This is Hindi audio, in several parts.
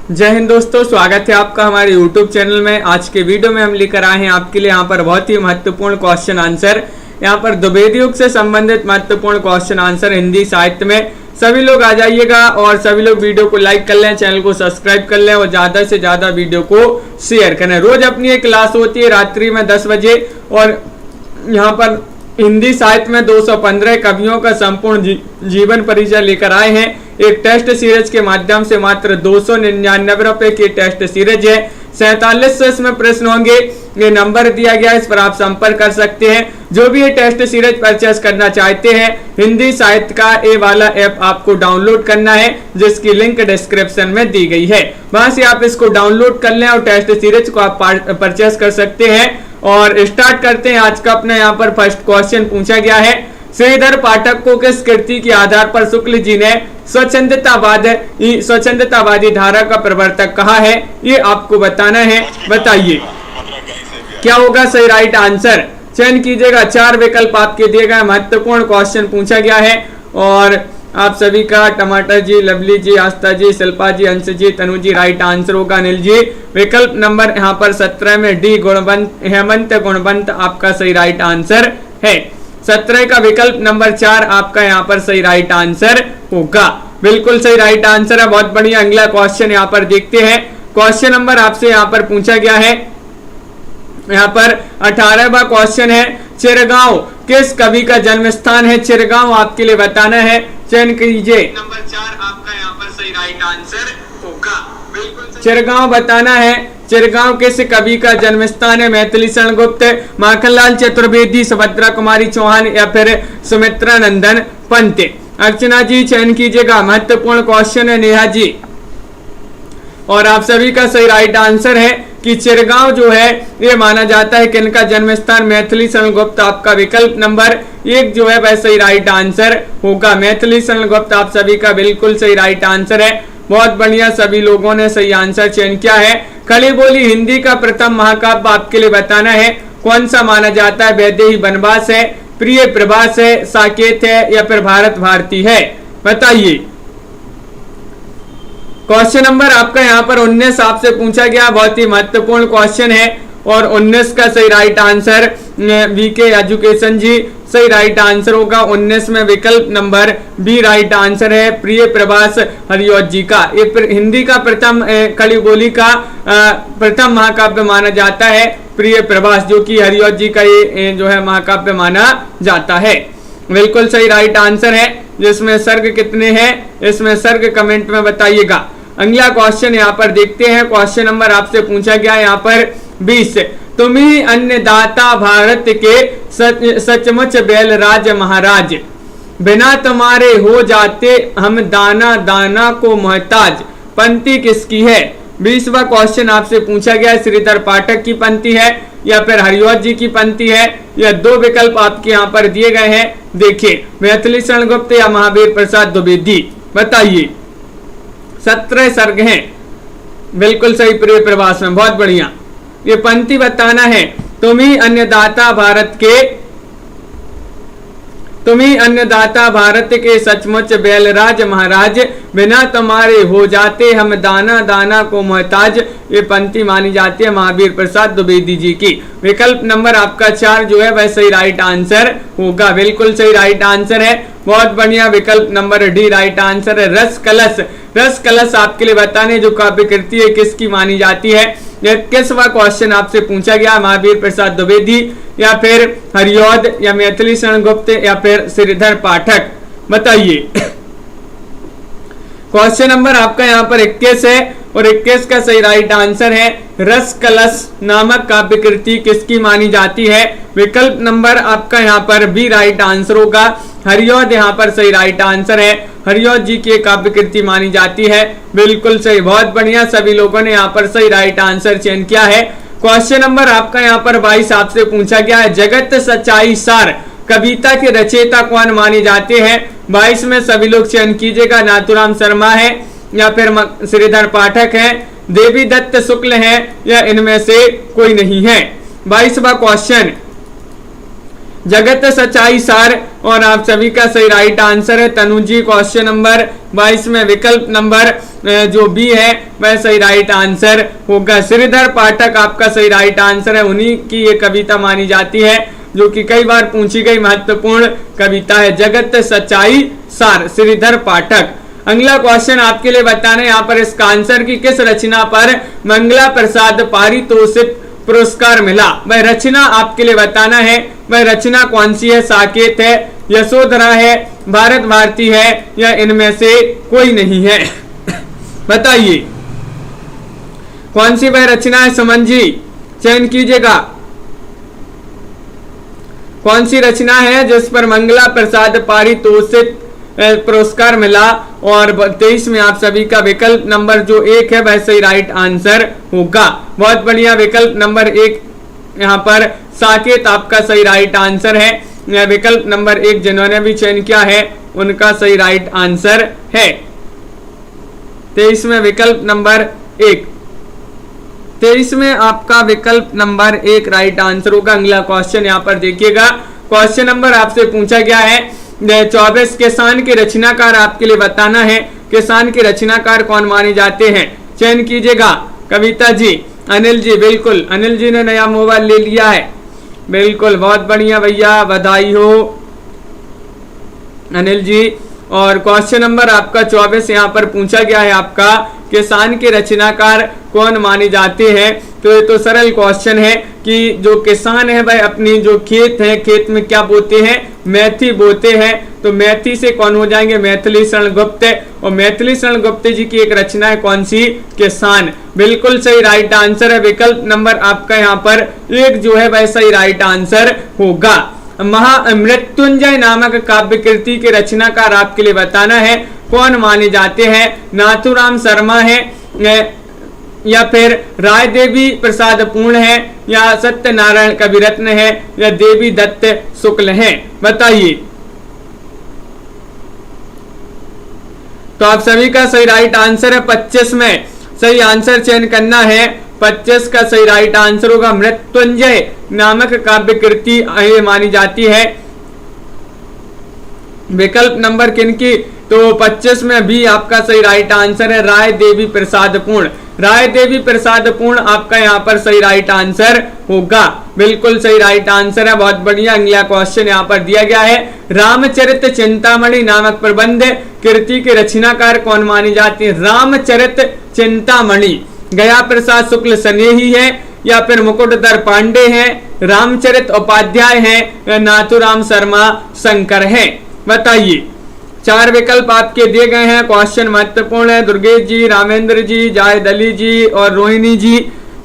जय हिंद दोस्तों, स्वागत है आपका हमारे YouTube चैनल में। आज के वीडियो में हम लेकर आए हैं आपके लिए यहाँ पर बहुत ही महत्वपूर्ण क्वेश्चन आंसर। यहाँ पर द्विवेदी युग से संबंधित महत्वपूर्ण क्वेश्चन आंसर हिंदी साहित्य में। सभी लोग आ जाइएगा और सभी लोग वीडियो को लाइक कर लें, चैनल को सब्सक्राइब कर लें और ज्यादा से ज्यादा वीडियो को शेयर करें। रोज अपनी एक क्लास होती है रात्रि में 10 बजे और यहाँ पर हिंदी साहित्य में 215 कवियों का संपूर्ण जीवन परिचय लेकर आए हैं। एक टेस्ट सीरीज के माध्यम से मात्र 299 रुपए की टेस्ट सीरीज है। 47 इसमें प्रश्न होंगे, ये नंबर दिया गया, इस पर आप संपर्क कर सकते हैं। जो भी ये टेस्ट सीरीज परचेस करना चाहते हैं, हिंदी साहित्य का ये वाला ऐप आपको डाउनलोड करना है, जिसकी लिंक डिस्क्रिप्शन में दी गई है। वहां से आप इसको डाउनलोड कर लें और टेस्ट सीरीज को आप परचेस कर सकते हैं। और स्टार्ट करते हैं आज का अपना। यहाँ पर फर्स्ट क्वेश्चन पूछा गया है, श्रीधर पाठक को किस कृति के आधार पर शुक्ल जी ने स्वच्छंदतावादी धारा का प्रवर्तक कहा है? ये आपको बताना है। बताइए क्या होगा सही राइट आंसर, चयन कीजिएगा। 4 विकल्प आपके दिए गए। महत्वपूर्ण क्वेश्चन पूछा गया है और आप सभी का टमाटर जी, लवली जी, आस्था जी, शिल्पा जी, अंश जी, तनु जी, राइट आंसर होगा अनिल जी। विकल्प नंबर यहाँ पर 17 में डी हेमंत गुणवंत आपका सही राइट आंसर है। 17 का विकल्प नंबर 4 आपका यहाँ पर सही राइट आंसर होगा। बिल्कुल सही राइट आंसर है, बहुत बढ़िया। अगला क्वेश्चन यहाँ पर देखते हैं। क्वेश्चन नंबर आपसे यहाँ पर पूछा गया है, यहाँ पर 18वां क्वेश्चन है, चिरगांव किस कवि का जन्म स्थान है? चिरगांव आपके लिए बताना है, चयन कीजिए। नंबर 4 आपका यहाँ पर सही राइट आंसर होगा। बिल्कुल चिरगांव बताना है। चिरगांव किस कवि का जन्म स्थान है? मैथिली शरण गुप्त, माखनलाल चतुर्वेदी, सुभद्रा कुमारी चौहान या फिर सुमित्रा नंदन पंत? अर्चना जी चयन कीजिएगा। महत्वपूर्ण क्वेश्चन है नेहा जी, और आप सभी का सही राइट आंसर है कि चिरगांव जो है ये माना जाता है किनका जन्म स्थान? मैथिली शरण गुप्त। आपका विकल्प नंबर 1 जो है वह सही राइट आंसर होगा। मैथिली शरण गुप्त आप सभी का बिल्कुल सही राइट आंसर है। बहुत बढ़िया, सभी लोगों ने सही आंसर चयन किया है। खड़ी बोली हिंदी का प्रथम महाकाव्य आपके लिए बताना है, कौन सा माना जाता है? वैदेही वनवास है, प्रिय प्रभास है, साकेत है या फिर भारत भारती है? बताइए। क्वेश्चन नंबर आपका यहाँ पर 19 आपसे पूछा गया, बहुत ही महत्वपूर्ण क्वेश्चन है और 19 का सही राइट आंसर वीके एजुकेशन जी सही राइट आंसर होगा। 19 में विकल्प नंबर बी राइट आंसर है, प्रिय प्रभास हरिऔध जी का। ये हिंदी का प्रथम खड़ी बोली का प्रथम महाकाव्य माना जाता है प्रिय प्रभास, जो कि हरिऔध जी का ये जो है महाकाव्य माना जाता है। बिल्कुल सही राइट आंसर है। जिसमें सर्ग कितने हैं, इसमें सर्ग कमेंट में बताइएगा। अगला क्वेश्चन यहाँ पर देखते हैं। क्वेश्चन नंबर आपसे पूछा गया यहाँ पर 20, तुम्ही अन्नदाता भारत के सचमुच बैलराज महाराज, बिना तुम्हारे हो जाते हम दाना दाना को मोहताज। पंक्ति किसकी है? 20वां क्वेश्चन आपसे पूछा गया, श्रीधर पाठक की पंक्ति है या फिर हरिऔध जी की पंक्ति है? या 2 विकल्प आपके यहाँ पर दिए गए हैं। देखिए, मैथिली शरण गुप्त या महावीर प्रसाद द्विवेदी? बताइए। 17 सर्ग हैं। बिल्कुल सही, प्रिय प्रभास में। बहुत बढ़िया। ये पंक्ति बताना है, तुम्ही अन्नदाता भारत के सचमुच बैलराज महाराज, बिना तुम्हारे हो जाते हम दाना दाना को मोहताज। ये पंक्ति मानी जाती है महावीर प्रसाद द्विवेदी जी की। विकल्प नंबर आपका 4 जो है वह सही राइट आंसर होगा। बिल्कुल सही राइट आंसर है, बहुत बढ़िया। विकल्प नंबर डी राइट आंसर है। रस कलश, रस कलश आपके लिए बताने जो काव्य कृति है किसकी मानी जाती है? 21वां क्वेश्चन आपसे पूछा गया, महावीर प्रसाद द्विवेदी या फिर हरिऔध या मैथिली शरण गुप्त या फिर श्रीधर पाठक? बताइए। क्वेश्चन नंबर आपका यहाँ पर 21 है और 21 का सही राइट आंसर है, रस कलश नामक काव्य कृति किसकी मानी जाती है? विकल्प नंबर आपका यहाँ पर बी राइट आंसर होगा। हरिऔध यहाँ पर सही राइट आंसर है। हरिऔध जी की काव्य कृति मानी जाती है। बिल्कुल सही, बहुत बढ़िया। सभी लोगों ने यहाँ पर सही राइट आंसर चयन किया है। क्वेश्चन नंबर आपका यहाँ पर 22 आपसे पूछा गया है, जगत सच्चाई सार कविता के रचयिता कौन माने जाते हैं? 22 में सभी लोग चयन कीजिएगा। नाथुराम शर्मा है या फिर श्रीधर पाठक है, देवी दत्त शुक्ल है या इनमें से कोई नहीं है? 22वां क्वेश्चन, जगत सच्चाई सार, और आप सभी का सही राइट आंसर है तनु जी। क्वेश्चन नंबर 22 में विकल्प नंबर जो बी है वह सही राइट आंसर होगा। श्रीधर पाठक आपका सही राइट आंसर है। उन्हीं की ये कविता मानी जाती है जो कि कई बार पूछी गई महत्वपूर्ण कविता है, जगत सच्चाई सार, श्रीधर पाठक। अगला क्वेश्चन आपके लिए बताना है यहाँ पर इसका आंसर की किस रचना पर मंगला प्रसाद पारितोषिक पुरस्कार मिला। वह रचना आपके लिए बताना है, वह रचना कौन सी है। साकेत है, यशोधरा है, भारत भारती है, या इनमें से कोई नहीं है। बताइए कौन सी वह रचना है। सुमन जी चयन कीजिएगा, कौन सी रचना है जिस पर मंगला प्रसाद पारितोषिक पुरस्कार मिला। और 23 में आप सभी का विकल्प नंबर जो 1 है वह सही राइट आंसर होगा। बहुत बढ़िया, विकल्प नंबर 1 यहाँ पर साकेत आपका सही राइट आंसर है। विकल्प नंबर 1 जिन्होंने भी चयन किया है उनका सही राइट आंसर है। 23 में विकल्प नंबर 1, 23 में आपका विकल्प नंबर 1 राइट आंसर होगा। अगला क्वेश्चन यहाँ पर देखिएगा। क्वेश्चन नंबर आपसे पूछा गया है 24 किसान के रचनाकार आपके लिए बताना है। किसान के रचनाकार कौन माने जाते हैं, चयन कीजिएगा। कविता जी, अनिल जी, बिल्कुल अनिल जी ने नया मोबाइल ले लिया है, बिल्कुल बहुत बढ़िया भैया, बधाई हो अनिल जी। और क्वेश्चन नंबर आपका 24 यहाँ पर पूछा गया है आपका किसान के रचनाकार कौन माने जाते हैं। तो ये तो सरल क्वेश्चन है कि जो किसान है वह अपनी जो खेत है, खेत में क्या बोते हैं, मेथी बोते हैं। तो मेथी से कौन हो जाएंगे, मैथिली शरण गुप्त। और मैथिली शरण गुप्त जी की एक रचना है कौन सी, किसान। बिल्कुल सही राइट आंसर है। विकल्प नंबर आपका यहाँ पर 1 जो है वह सही राइट आंसर होगा। महामृत्युंजय नामक काव्य कृति के रचनाकार आपके लिए बताना है कौन माने जाते हैं। नाथुराम शर्मा है, या फिर राय देवी प्रसाद पूर्ण है, या सत्यनारायण कविरत्न है, या देवी दत्त शुक्ल है। बताइए। तो आप सभी का सही राइट आंसर है 25 में सही आंसर चयन करना है। 25 का सही राइट आंसर होगा। मृत्युंजय नामक काव्य कृति मानी जाती है। विकल्प नंबर किनकी, तो 25 में भी आपका सही राइट आंसर है राय देवी प्रसाद पूर्ण। राय देवी प्रसाद पूर्ण आपका यहाँ पर सही राइट आंसर होगा। बिल्कुल सही राइट आंसर है, बहुत बढ़िया। अगला क्वेश्चन यहाँ पर दिया गया है रामचरित चिंतामणि नामक प्रबंध कृति के रचनाकार कौन मानी जाती है। रामचरित चिंतामणि गया प्रसाद शुक्ल स्नेही है, या फिर मुकुटधर पांडे हैं, रामचरित उपाध्याय हैं, या नाथुराम शर्मा शंकर हैं। बताइए। 4 विकल्प आपके दिए गए हैं। क्वेश्चन महत्वपूर्ण है। दुर्गेश जी, रामेंद्र जी, जायद अली जी और रोहिणी जी।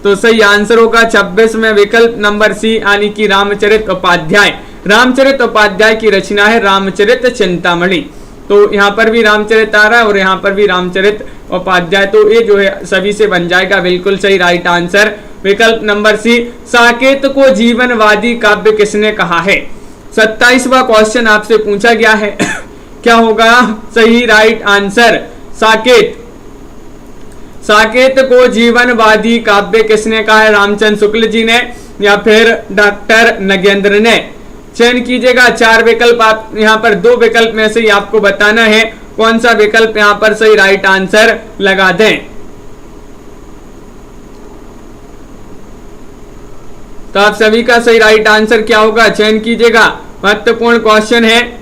तो सही आंसर होगा 26 में विकल्प नंबर सी, यानी कि रामचरित उपाध्याय। रामचरित उपाध्याय की रचना है रामचरित चिंतामणि। तो यहाँ पर भी रामचरित आ रहा है और यहाँ पर भी रामचरित उपाध्याय, तो ये जो है सभी से बन जाएगा। बिल्कुल सही राइट आंसर विकल्प नंबर सी। साकेत को जीवनवादी काव्य किसने कहा है। 27वां क्वेश्चन आपसे पूछा गया है क्या होगा सही राइट आंसर। साकेत, साकेत को जीवनवादी काव्य किसने कहा है, रामचंद्र शुक्ल जी ने या फिर डॉक्टर नगेंद्र ने। चयन कीजिएगा। 4 विकल्प आप यहाँ पर 2 विकल्प में से ही आपको बताना है कौन सा विकल्प यहाँ पर सही राइट आंसर लगा दें। तो आप सभी का सही राइट आंसर क्या होगा, चयन कीजिएगा। महत्वपूर्ण क्वेश्चन है।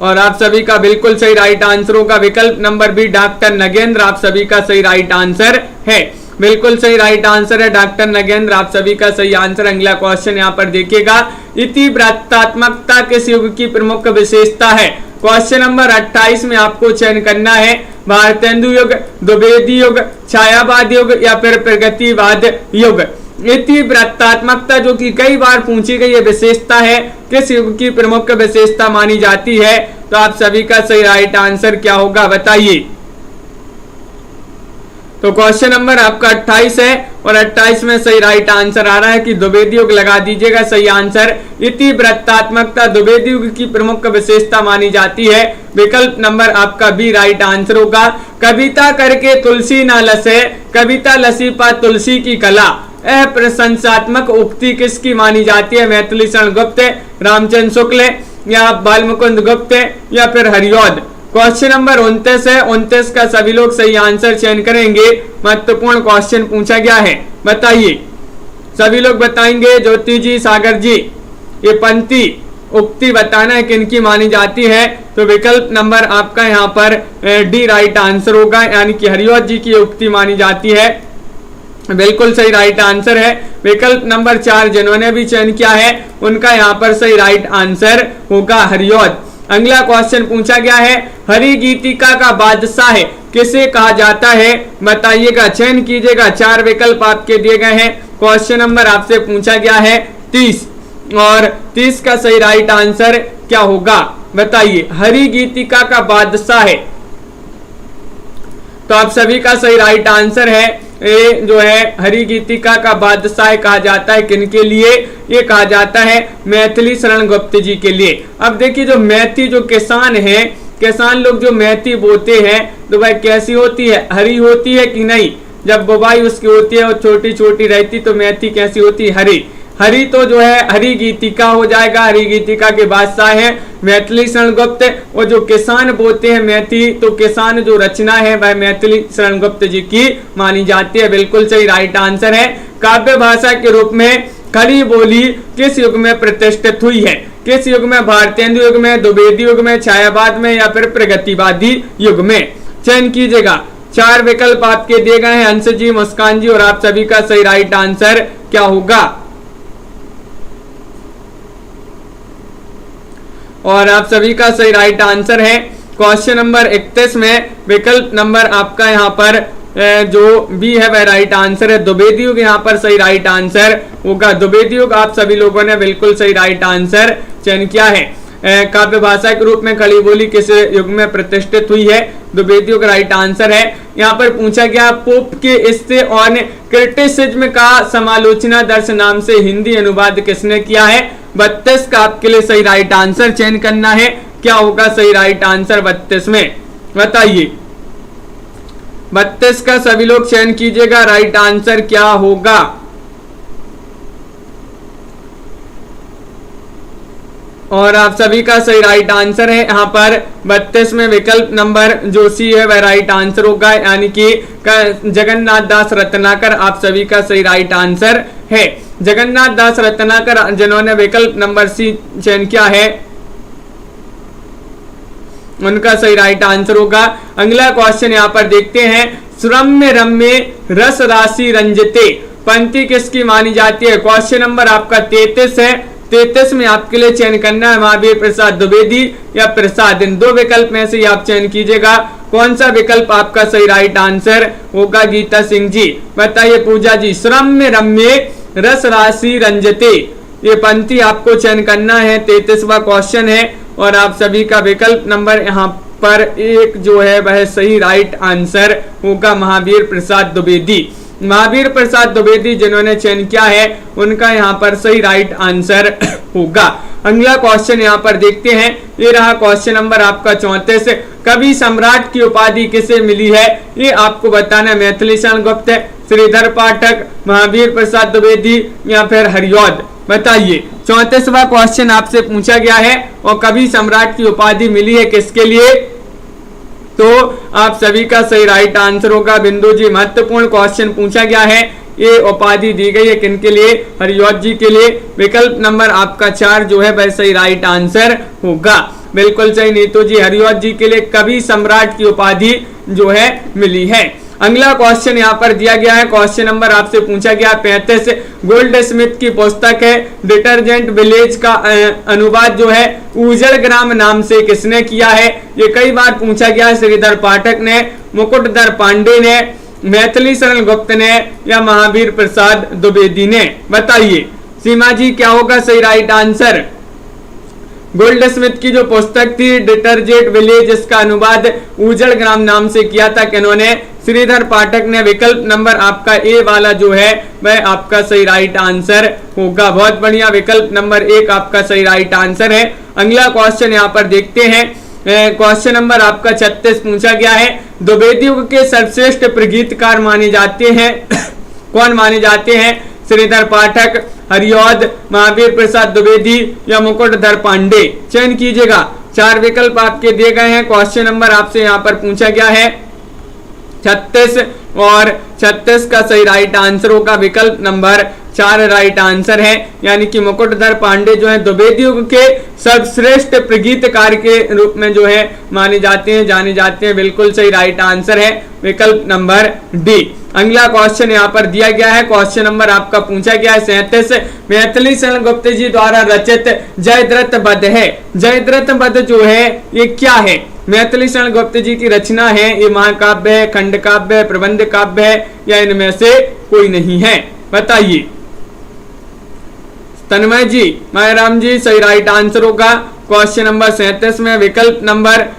और आप सभी का बिल्कुल सही राइट आंसर होगा विकल्प नंबर बी, डॉक्टर नगेंद्र। आप सभी का सही राइट आंसर है। बिल्कुल सही राइट आंसर है डॉक्टर नगेंद्र, आप सभी का सही आंसर। अगला क्वेश्चन यहाँ पर देखिएगा। इतिवृत्तात्मकता किस युग की प्रमुख विशेषता है। क्वेश्चन नंबर 28 में आपको चयन करना है भारतेंदु युग, द्विवेदी युग, छायावाद युग या फिर प्रगतिवाद युग। इतिवृत्तात्मकता जो कि कई बार पूछी गई विशेषता है, किस युग की प्रमुख विशेषता मानी जाती है। तो आप सभी का सही राइट आंसर क्या होगा, बताइए। तो क्वेश्चन नंबर आपका 28 है और 28 में सही राइट आंसर आ रहा है कि द्विवेदी युग लगा दीजिएगा सही आंसर। इति वृत्तात्मकता द्विवेदी युग की प्रमुख विशेषता मानी जाती है। विकल्प नंबर आपका बी राइट आंसर होगा। कविता करके तुलसी न लसे, कविता लसी पा तुलसी की कला, अप्रशंसात्मक उक्ति किसकी मानी जाती है? मैथिली शरण गुप्त, रामचंद्र शुक्ल या बालमुकुंद गुप्त या फिर हरिऔध। क्वेश्चन नंबर 29 है। 29 का सभी लोग सही आंसर चयन करेंगे। महत्वपूर्ण क्वेश्चन पूछा गया है, बताइए। सभी लोग बताएंगे। ज्योति जी, सागर जी, ये पंक्ति उक्ति बताना है किनकी मानी जाती है। तो विकल्प नंबर आपका यहाँ पर डी राइट आंसर होगा, यानी कि हरिऔध जी की उक्ति मानी जाती है। बिल्कुल सही राइट आंसर है। विकल्प नंबर 4 जिन्होंने भी चयन किया है उनका यहाँ पर सही राइट आंसर होगा हरिऔध। अगला क्वेश्चन पूछा गया है, हरि गीतिका का बादशाह किसे कहा जाता है? बताइएगा, चयन कीजिएगा। 4 विकल्प आपके दिए गए हैं। क्वेश्चन नंबर आपसे पूछा गया है 30 और 30 का सही राइट आंसर क्या होगा? बताइए। हरि गीतिका का बादशाह है, तो आप सभी का सही राइट आंसर है ये जो है हरि गीतिका का बादशाह कहा जाता है किनके लिए? ये कहा जाता है मैथिली शरण गुप्त जी के लिए। अब देखिए, जो मैथी जो किसान है, किसान लोग जो मैथी बोते हैं तो भाई कैसी होती है? हरी होती है कि नहीं? जब बुवाई उसकी होती है और छोटी छोटी रहती तो मैथी कैसी होती है? हरी। हरी तो जो है हरि गीतिका हो जाएगा। हरि गीतिका के बादशाह है मैथिली शरण गुप्त। और जो किसान बोते हैं मैथी, तो किसान जो रचना है वह मैथिली शरण गुप्त जी की मानी जाती है। बिल्कुल सही राइट आंसर है। काव्य भाषा के रूप में खड़ी बोली किस युग में प्रतिष्ठित हुई है? किस युग में? भारतेंदु युग में, द्विवेदी युग में, छायावाद में या फिर प्रगतिवादी युग में? चयन कीजिएगा। 4 विकल्प आपके दिए गए हैं, अंश जी, मुस्कान जी, और आप सभी का सही राइट आंसर क्या होगा? और आप सभी का सही राइट आंसर है क्वेश्चन नंबर 31 में विकल्प नंबर आपका यहाँ पर जो बी है वह राइट आंसर है। द्विवेदी युग यहाँ पर सही राइट आंसर होगा। द्विवेदी युग आप सभी लोगों ने बिल्कुल सही राइट आंसर चयन किया है। काव्य भाषा के रूप में खड़ी बोली किस युग में प्रतिष्ठित हुई है? द्विवेदी युग राइट आंसर है। यहाँ पर पूछा गया, पोप के इससे ऑन क्रिटिसिज्म का समालोचना दर्श नाम से हिंदी अनुवाद किसने किया है? 32 का आपके लिए सही राइट आंसर चयन करना है। क्या होगा सही राइट आंसर 32 में? बताइए। 32 का सभी लोग चयन कीजिएगा, राइट आंसर क्या होगा? और आप सभी का सही राइट आंसर है यहाँ पर 32 में विकल्प नंबर जो सी है वह राइट आंसर होगा, यानी कि जगन्नाथ दास रत्नाकर आप सभी का सही राइट आंसर है। जगन्नाथ दास रत्नाकर जिन्होंने विकल्प नंबर सी चयन किया है उनका सही राइट आंसर होगा। अगला क्वेश्चन यहाँ पर देखते हैं, श्रम्य रम्य रस राशि रंजते पंक्ति किसकी मानी जाती है? क्वेश्चन नंबर आपका 33 है। 33 में आपके लिए चयन करना है महावीर प्रसाद द्विवेदी या प्रसाद। इन 2 विकल्प में से आप चयन कीजिएगा। कौन सा विकल्प आपका सही राइट आंसर होगा? गीता सिंह जी बताइए। पूजा जी, श्रम्य रम्य रस राशि रंजते, ये पंक्ति आपको चयन करना है। 33वां क्वेश्चन है और आप सभी का विकल्प नंबर यहाँ पर 1 जो है वह सही राइट आंसर होगा महावीर प्रसाद द्विवेदी। महावीर प्रसाद द्विवेदी जिन्होंने चयन किया है उनका यहाँ पर सही राइट आंसर होगा। अगला क्वेश्चन यहाँ पर देखते हैं, ये रहा क्वेश्चन नंबर आपका 34। कवि सम्राट की उपाधि किसे मिली है? ये आपको बताना है। मैथिली शरण गुप्त, श्रीधर पाठक, महावीर प्रसाद द्विवेदी या फिर हरिऔध। बताइए। 34वां क्वेश्चन आपसे पूछा गया है और कवि सम्राट की उपाधि मिली है किसके लिए? तो आप सभी का सही राइट आंसर होगा बिंदु जी। महत्वपूर्ण क्वेश्चन पूछा गया है, ये उपाधि दी गई है किनके लिए? हरिऔध जी के लिए। विकल्प नंबर आपका 4 जो है वह सही राइट आंसर होगा। बिल्कुल सही नीतू जी, हरिऔध जी के लिए कवि सम्राट की उपाधि जो है मिली है। अगला क्वेश्चन यहाँ पर दिया गया है, क्वेश्चन नंबर आपसे पूछा गया 35। गोल्ड स्मिथ की पुस्तक है डिटर्जेंट विलेज का अनुवाद जो है उजड़ ग्राम नाम से किसने किया है? ये कई बार पूछा गया है। श्रीधर पाठक ने, मुकुटधर पांडे ने, मैथिली शरण गुप्त ने या महावीर प्रसाद द्विवेदी ने? बताइए। सीमा जी क्या होगा सही राइट आंसर? गोल्ड स्मिथ की जो पुस्तक थी डिटर्जेंट विलेज, इसका अनुवाद उजड़ ग्राम नाम से किया था किन्होंने? श्रीधर पाठक ने। विकल्प नंबर आपका ए वाला जो है वह आपका सही राइट आंसर होगा। बहुत बढ़िया, विकल्प नंबर 1 आपका सही राइट आंसर है। अगला क्वेश्चन यहाँ पर देखते हैं। क्वेश्चन नंबर आपका 36 पूछा गया है, द्विवेदी युग के सर्वश्रेष्ठ प्रगीतकार माने जाते हैं कौन माने जाते हैं? श्रीधर पाठक, हरिऔध, महावीर प्रसाद द्विवेदी या मुकुटधर पांडे। चयन कीजिएगा। 4 विकल्प आपके दिए गए हैं। क्वेश्चन नंबर आपसे यहाँ पर पूछा गया है 36 और 36 का सही राइट आंसर होगा विकल्प नंबर 4 राइट आंसर है। यानी कि मुकुटधर पांडे जो है द्विवेदी युग के सर्वश्रेष्ठ प्रगीतकार के रूप में जो है माने जाते हैं, जाने जाते हैं। बिल्कुल सही राइट आंसर है विकल्प नंबर डी। अगला क्वेश्चन यहाँ पर दिया गया है। क्वेश्चन नंबर आपका पूछा गया है 37, मैथिली शरण गुप्त जी द्वारा रचित जयद्रथ वध है। जयद्रथ वध जो है ये क्या है? मैथिली शरण गुप्त जी की रचना है, ये महाकाव्य है, खंड काव्य है, प्रबंध काव्य है या इनमें से कोई नहीं है? बताइए। तन्मय जी, मायाराम जी, सही राइट आंसर होगा क्वेश्चन नंबर 37 में विकल्प नंबर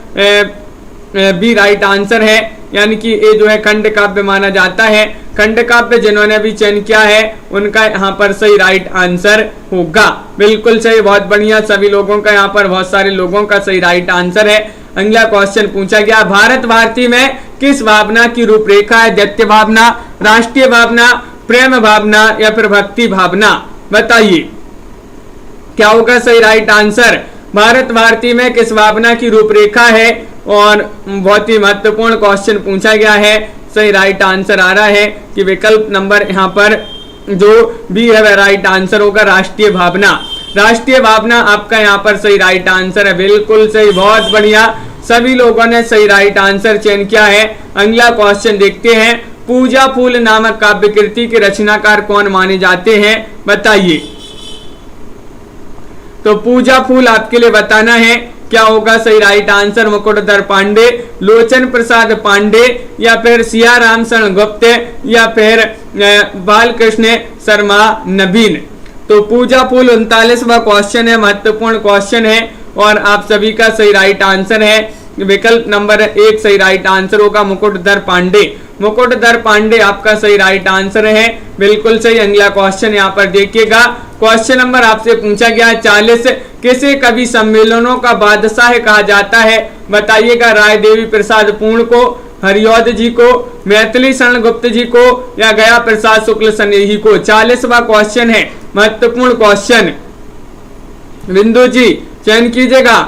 बी राइट आंसर है। यानी कि ये जो है खंड काव्य माना जाता है। खंड काव्य जिन्होंने भी चयन किया है उनका यहाँ पर सही राइट आंसर होगा। बिल्कुल सही, बहुत बढ़िया। सभी लोगों का यहाँ पर, बहुत सारे लोगों का सही राइट आंसर है। अगला क्वेश्चन पूछा गया, भारत भारती में किस भावना की रूपरेखा है? दैत्य भावना, राष्ट्रीय भावना, प्रेम भावना या फिर भक्ति भावना? बताइए क्या होगा सही राइट आंसर। भारत भारती में किस भावना की रूपरेखा है? और बहुत ही महत्वपूर्ण क्वेश्चन पूछा गया है। सही राइट आंसर आ रहा है कि विकल्प नंबर यहाँ पर जो बी है वह राइट आंसर होगा, राष्ट्रीय भावना। राष्ट्रीय भावना आपका यहाँ पर सही राइट आंसर है। बिल्कुल सही, बहुत बढ़िया। सभी लोगों ने सही राइट आंसर चयन किया है। अगला क्वेश्चन देखते हैं, पूजा फूल नामक काव्य कृति के रचनाकार कौन माने जाते हैं? बताइए। तो पूजा फूल आपके लिए बताना है क्या होगा सही राइट आंसर। मुकुटधर पांडे, लोचन प्रसाद पांडे या फिर सियाराम शरण गुप्त या फिर बालकृष्ण शर्मा नवीन। तो पूजा फूल 39वां क्वेश्चन है, महत्वपूर्ण क्वेश्चन है और आप सभी का सही राइट आंसर है विकल्प नंबर 1 सही राइट आंसर होगा, मुकुटधर पांडे। मुकुटधर पांडे आपका सही राइट आंसर है। बिल्कुल सही। अगला क्वेश्चन यहाँ पर देखिएगा। क्वेश्चन नंबर आपसे पूछा गया है 40, किसे कवि सम्मेलनों का बादशाह कहा जाता है? बताइएगा। राय देवी प्रसाद पूर्ण को, हरिऔध जी को, मैथिली शरण गुप्त जी को या गया प्रसाद शुक्ल स्नेही को? 40वां क्वेश्चन है, महत्वपूर्ण क्वेश्चन। बिंदु जी चयन कीजिएगा।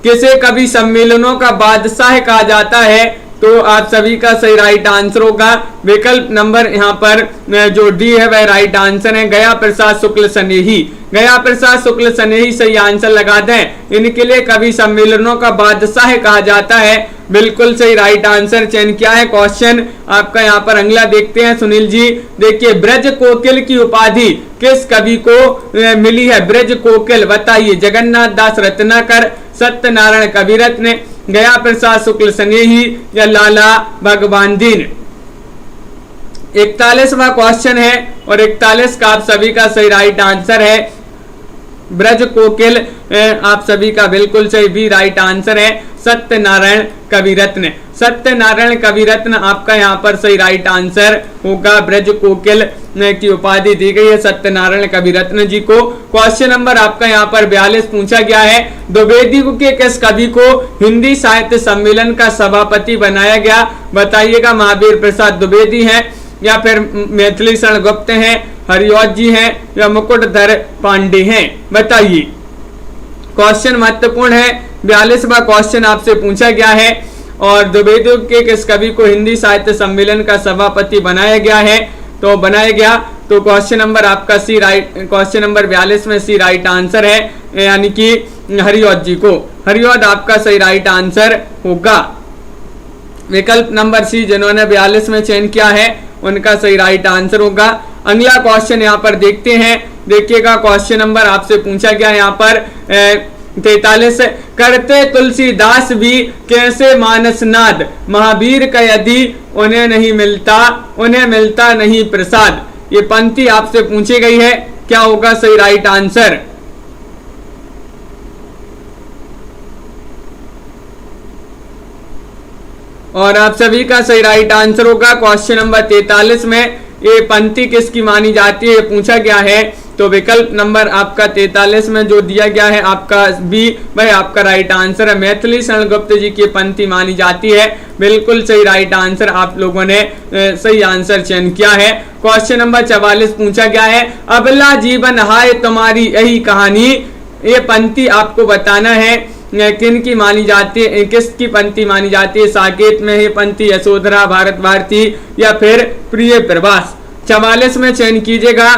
किसे कवि सम्मेलनों का बादशाह कहा जाता है? तो आप सभी का सही राइट आंसर होगा विकल्प नंबर यहाँ पर जो डी है वह राइट आंसर है, गया प्रसाद शुक्ल स्नेही। गया प्रसाद शुक्ल स्नेही सही आंसर लगा दें। इनके लिए कवि सम्मेलनों का बादशाह कहा जाता है। बिल्कुल सही राइट आंसर चयन किया है। क्वेश्चन आपका यहाँ पर अगला देखते हैं। सुनील जी देखिए, ब्रज कोकिल की उपाधि किस कवि को मिली है? ब्रज कोकिल बताइए। जगन्नाथ दास रत्नाकर, सत्यनारायण कविरत्न, गया प्रसाद शुक्ल स्नेही या लाला भगवान दीन? 41वां क्वेश्चन है और 41 का आप सभी का सही राइट आंसर है ब्रज कोकिल। आप सभी का बिल्कुल सही भी राइट आंसर है सत्यनारायण कविरत्न। सत्यनारायण कविरत्न आपका यहाँ पर सही राइट आंसर होगा। ब्रज कोकिल की उपाधि दी गई है सत्यनारायण कविरत्न जी को। क्वेश्चन नंबर आपका यहाँ पर 42 पूछा गया है, द्विवेदी के किस कवि को हिंदी साहित्य सम्मेलन का सभापति बनाया गया? बताइएगा। महावीर प्रसाद द्विवेदी हैं या फिर मैथिली शरण गुप्त हैं, हरिऔध जी हैं या मुकुटधर पांडे हैं? बताइए। क्वेश्चन महत्वपूर्ण है। 42वां क्वेश्चन आपसे पूछा गया है और द्विवेदी के किस कवि को हिंदी साहित्य सम्मेलन का सभापति बनाया गया है? तो बनाया गया तो क्वेश्चन नंबर आपका सी राइट, क्वेश्चन नंबर 42 में सी राइट आंसर है, यानी कि हरिऔध जी को। हरिऔध आपका सही राइट आंसर होगा। विकल्प नंबर सी जिन्होंने 42 में चयन किया है उनका सही राइट आंसर होगा। अगला क्वेश्चन यहाँ पर देखते हैं। देखिएगा, क्वेश्चन नंबर आपसे पूछा गया यहाँ पर 43, करते तुलसीदास भी कैसे मानस नाद, महावीर का यदि उन्हें मिलता नहीं प्रसाद? ये पंक्ति आपसे पूछी गई है, क्या होगा सही राइट आंसर? और आप सभी का सही राइट आंसर होगा क्वेश्चन नंबर 43 में ये पंक्ति किसकी मानी जाती है पूछा गया है। तो विकल्प नंबर आपका 43 में जो दिया गया है आपका बी भाई आपका राइट आंसर है। मैथिली शरण गुप्त जी की पंक्ति मानी जाती है। बिल्कुल सही राइट आंसर आप लोगों ने सही आंसर चयन किया है। क्वेश्चन नंबर 44 पूछा गया है अबला जीवन हाय तुम्हारी यही कहानी। ये पंक्ति आपको बताना है किन की मानी जाती है, किसकी पंक्ति मानी जाती है। साकेत में ये पंक्ति, यशोधरा, भारत भारती या फिर प्रिय प्रवास। 44 में चयन कीजिएगा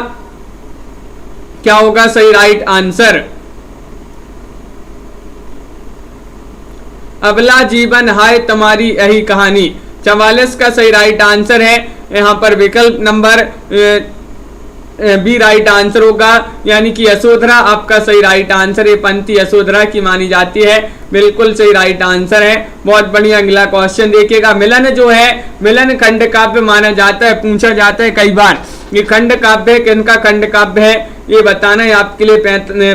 क्या होगा सही राइट आंसर। अबला जीवन हाय तुम्हारी यही कहानी 44 का सही राइट आंसर है। यहाँ पर विकल्प नंबर बी राइट आंसर होगा, यानी कि यशोधरा आपका सही राइट आंसर है। पंक्ति यशोधरा की मानी जाती है। बिल्कुल सही राइट आंसर है। बहुत बढ़िया। अगला क्वेश्चन देखिएगा। मिलन जो है मिलन खंड काव्य माना जाता है, पूछा जाता है कई बार। ये खंड काव्य है, किनका खंड काव्य है ये बताना है आपके लिए।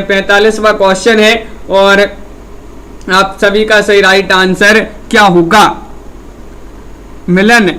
45वां क्वेश्चन है और आप सभी का सही राइट आंसर क्या होगा। मिलन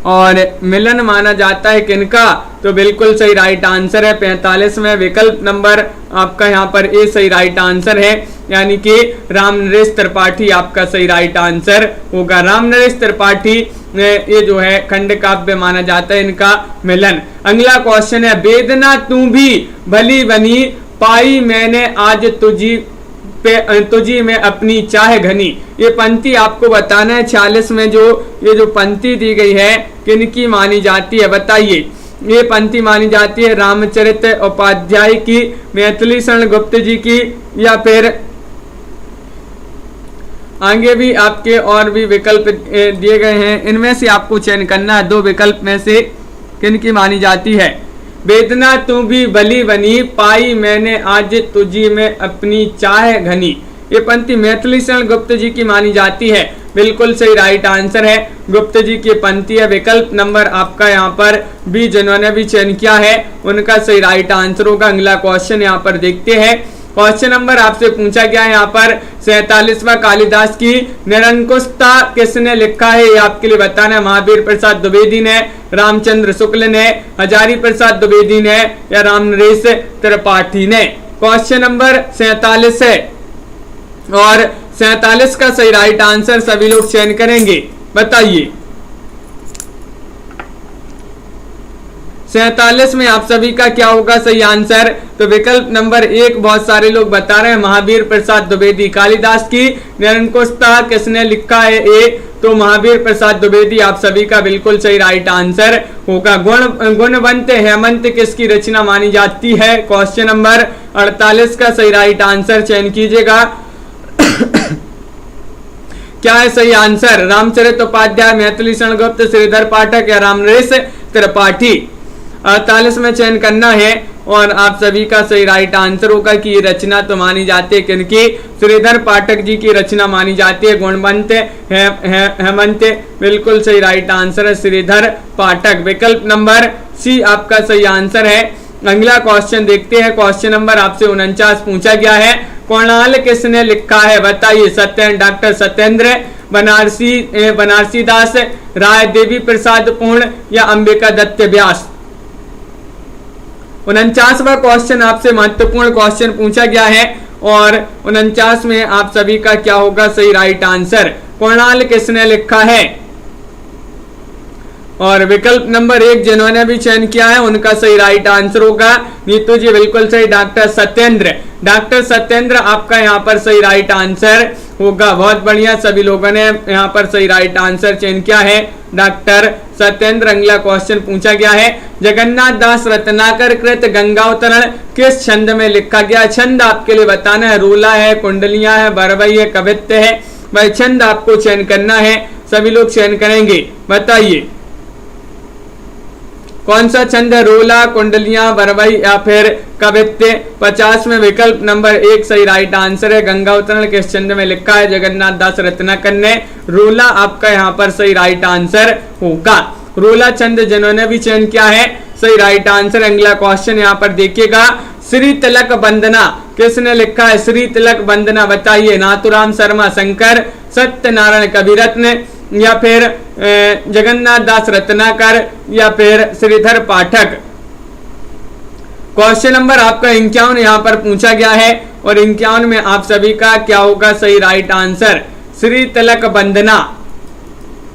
और मिलन माना जाता है किनका, तो बिल्कुल सही राइट आंसर है 45 में विकल्प नंबर आपका यहाँ पर ए सही राइट आंसर है, यानी कि राम नरेश त्रिपाठी आपका सही राइट आंसर होगा। राम नरेश त्रिपाठी ये जो है खंड काव्य माना जाता है इनका मिलन। अगला क्वेश्चन है वेदना तू भी भली बनी पाई मैंने आज तुझी में अपनी चाह घनी। ये पंक्ति आपको बताना है 46 में ये जो पंक्ति दी गई है किनकी मानी जाती है बताइए। ये पंक्ति मानी जाती है रामचरित उपाध्याय की, मैथिली शरण गुप्त जी की या फिर आगे भी आपके और भी विकल्प दिए गए हैं। इनमें से आपको चयन करना है 2 विकल्प में से किनकी मानी जाती है। वेदना तू भी भली बनी पाई मैंने आज तुझी में अपनी चाह घनी। ये पंक्ति मैथिली शरण गुप्त जी की मानी जाती है। बिल्कुल सही राइट आंसर है। गुप्त जी की पंक्ति है। विकल्प नंबर आपका यहाँ पर बी जिन्होंने भी चयन किया है उनका सही राइट आंसर होगा। अगला क्वेश्चन यहाँ पर देखते हैं। क्वेश्चन नंबर आपसे पूछा गया है यहाँ पर 47वां कालिदास की निरंकुशता किसने लिखा है, ये आपके लिए बताना है। महावीर प्रसाद द्विवेदी ने, रामचंद्र शुक्ल ने, हजारी प्रसाद द्विवेदी ने या राम नरेश त्रिपाठी ने। क्वेश्चन नंबर 47 है और 47 का सही राइट आंसर सभी लोग चयन करेंगे बताइए। 47 में आप सभी का क्या होगा सही आंसर, तो विकल्प नंबर 1 बहुत सारे लोग बता रहे हैं महावीर प्रसाद द्विवेदी। कालिदास की निरंकुशता किसने लिखा है ए, तो महावीर प्रसाद द्विवेदी आप सभी का बिल्कुल सही राइट आंसर होगा। गुणवंत हेमंत किसकी रचना मानी जाती है। क्वेश्चन नंबर 48 का सही राइट आंसर चयन कीजिएगा। क्या है सही आंसर, रामचरित उपाध्याय, मैथिली शरण गुप्त, श्रीधर पाठक या रामनरेश त्रिपाठी। 48 में चयन करना है और आप सभी का सही राइट आंसर होगा कि ये रचना तो मानी जाती है किनकी, श्रीधर पाठक जी की रचना मानी जाती है। गुणवंत हेमंत बिल्कुल सही राइट आंसर है श्रीधर पाठक। विकल्प नंबर सी आपका सही आंसर है। अगला क्वेश्चन देखते हैं। क्वेश्चन नंबर आपसे 49 पूछा गया है। कोणाल किसने लिखा है बताइए। डॉक्टर सत्येंद्र, बनारसी दास, राय देवी प्रसाद पूर्ण या अंबिका दत्त व्यास। 49वां क्वेश्चन आपसे महत्वपूर्ण क्वेश्चन पूछा गया है और 49 में आप सभी का क्या होगा सही राइट आंसर। कोणाल किसने लिखा है और विकल्प नंबर 1 जिन्होंने भी चयन किया है उनका सही राइट आंसर होगा नीतू जी बिल्कुल सही, डॉक्टर सत्येंद्र। डॉक्टर सत्येंद्र आपका यहाँ पर सही राइट आंसर होगा। बहुत बढ़िया, सभी लोगों ने यहाँ पर सही राइट आंसर चयन किया है डॉक्टर सत्येंद्र। अगला क्वेश्चन पूछा गया है। जगन्नाथ दास रत्नाकर कृत गंगावतरण किस छंद में लिखा गया। छंद आपके लिए बताना है, रोला है, कुंडलियां है, बरवई है, कवित्त है। वह छंद आपको चयन करना है, सभी लोग चयन करेंगे बताइए कौन सा छंद है, रोला, कुंडलियां, बरवई या फिर कवित्त। 50 में विकल्प नंबर 1 सही राइट आंसर है। गंगावतरण किस छंद में लिखा है, जगन्नाथ दास रत्नाकर ने। रोला आपका यहाँ पर सही राइट आंसर होगा। रोला छंद जिन्होंने भी चयन किया है सही राइट आंसर। अगला क्वेश्चन यहाँ पर देखिएगा। श्री तिलक वंदना किसने लिखा है। श्री तिलक वंदना बताइए। नाथुराम शर्मा शंकर, सत्यनारायण कविरत्न या फिर जगन्नाथ दास रत्नाकर या फिर श्रीधर पाठक। क्वेश्चन नंबर आपका 51 यहाँ पर पूछा गया है और 51 में आप सभी का क्या होगा सही राइट आंसर? श्री तिलक वंदना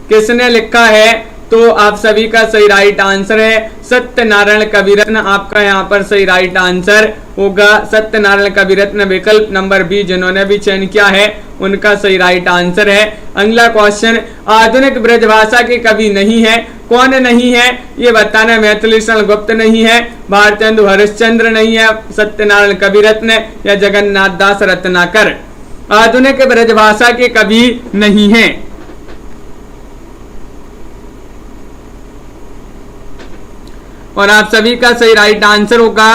किसने लिखा है? तो आप सभी का सही राइट आंसर है सत्यनारायण कविरत्न। आपका यहाँ पर सही राइट आंसर होगा सत्यनारायण कविरत्न, विकल्प नंबर बी। जिन्होंने भी चयन किया है उनका सही राइट आंसर है। अगला क्वेश्चन, आधुनिक ब्रजभाषा के कवि नहीं है, कौन नहीं है ये बताना। मैथिली शरण गुप्त नहीं है, भारतेंदु हरिश्चंद्र नहीं है, सत्यनारायण कविरत्न या जगन्नाथ दास रत्नाकर आधुनिक ब्रजभाषा के कवि नहीं है। और आप सभी का सही राइट आंसर होगा